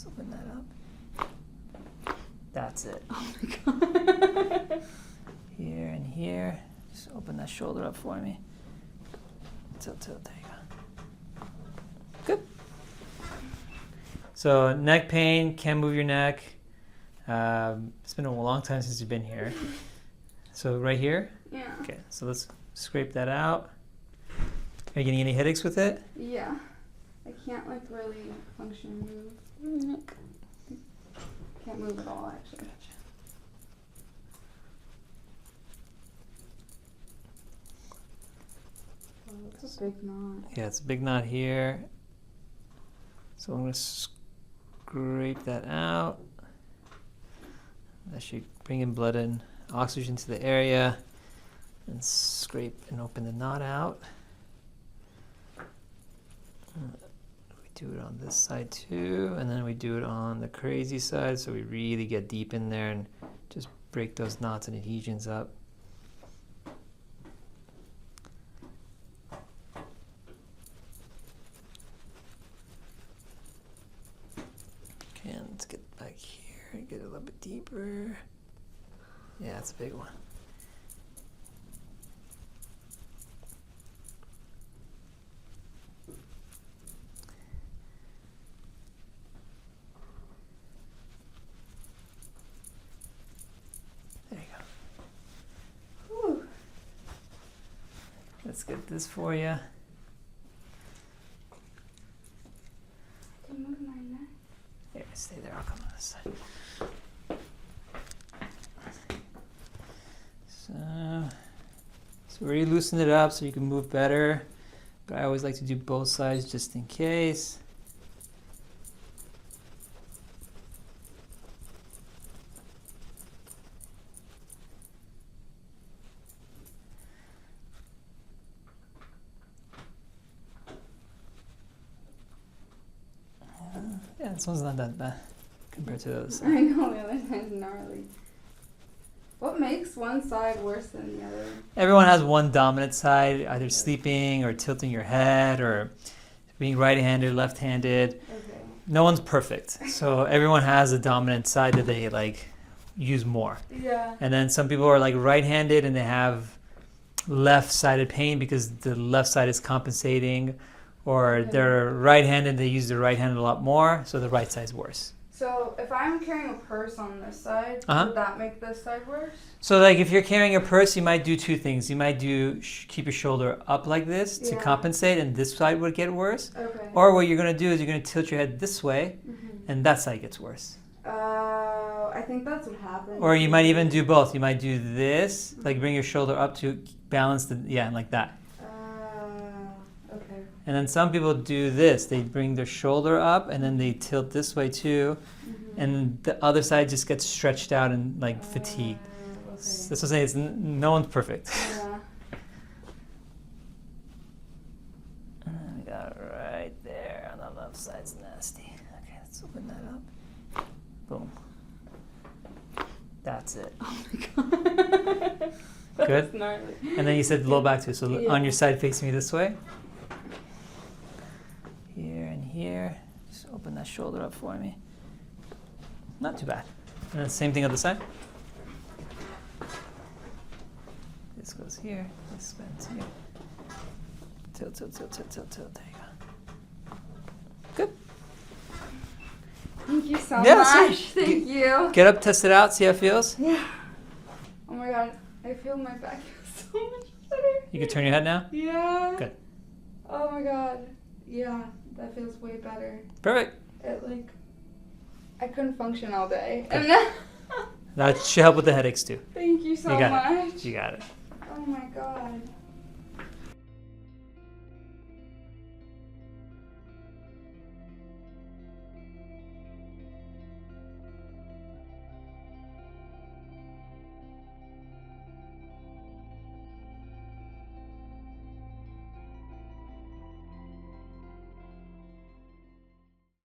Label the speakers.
Speaker 1: open that up. That's it.
Speaker 2: Oh my God.
Speaker 1: Here and here. Just open that shoulder up for me. Tilt, tilt, there you go. Good. So neck pain, can't move your neck. It's been a long time since you've been here. So right here?
Speaker 2: Yeah.
Speaker 1: Okay, so let's scrape that out. Are you getting any headaches with it?
Speaker 2: Yeah. I can't like really function move. Can't move at all actually. Oh, it's a big knot.
Speaker 1: Yeah, it's a big knot here. So I'm going to scrape that out. That should bring in blood and oxygen to the area. And scrape and open the knot out. We do it on this side too, and then we do it on the crazy side, so we really get deep in there and just break those knots and adhesions up. Okay, and let's get back here, get a little bit deeper. Yeah, that's a big one. Let's get this for you.
Speaker 2: I can move my neck.
Speaker 1: Here, stay there. I'll come on this side. So we already loosened it up so you can move better. But I always like to do both sides just in case. Yeah, this one's not that bad compared to those.
Speaker 2: I know, the other side's gnarly. What makes one side worse than the other?
Speaker 1: Everyone has one dominant side, either sleeping or tilting your head or being right-handed, left-handed.
Speaker 2: Okay.
Speaker 1: No one's perfect. So everyone has a dominant side that they like use more.
Speaker 2: Yeah.
Speaker 1: And then some people are like right-handed and they have left-sided pain because the left side is compensating, or
Speaker 2: Okay.
Speaker 1: they're right-handed, they use the right hand a lot more, so the right side's worse.
Speaker 2: So if I'm carrying a purse on this side, would that make this side worse?
Speaker 1: So like if you're carrying a purse, you might do two things. You might do keep your shoulder up like this to compensate, and this side would get worse.
Speaker 2: Okay.
Speaker 1: Or what you're going to do is you're going to tilt your head this way, and that side gets worse.
Speaker 2: I think that's what happened.
Speaker 1: Or you might even do both. You might do this, like bring your shoulder up to balance the, like that.
Speaker 2: Okay.
Speaker 1: And then some people do this. They bring their shoulder up and then they tilt this way too. And the other side just gets stretched out and like fatigued.
Speaker 2: Okay.
Speaker 1: That's what I'm saying. It's no one's perfect.
Speaker 2: Yeah.
Speaker 1: We got it right there on the left side's nasty. Okay, let's open that up. Boom. That's it.
Speaker 2: Oh my God.
Speaker 1: Good?
Speaker 2: That's gnarly.
Speaker 1: And then you said low back too. So on your side facing me this way. Here and here. Just open that shoulder up for me. Not too bad. And then same thing on the side. This goes here. This bends here. Tilt, tilt, tilt, tilt, tilt, tilt. There you go. Good.
Speaker 2: Thank you so
Speaker 1: Yeah,
Speaker 2: much.
Speaker 1: so
Speaker 2: Thank you.
Speaker 1: Get up, test it out, see how it feels.
Speaker 2: Yeah. Oh my God. I feel my back feels so much better.
Speaker 1: You can turn your head now?
Speaker 2: Yeah.
Speaker 1: Good.
Speaker 2: Oh my God. Yeah. That feels way better.
Speaker 1: Perfect.
Speaker 2: It I couldn't function all day.
Speaker 1: Good.
Speaker 2: And now
Speaker 1: That should help with the headaches too.
Speaker 2: thank you so
Speaker 1: You got
Speaker 2: much.
Speaker 1: it. You got it.
Speaker 2: Oh my God.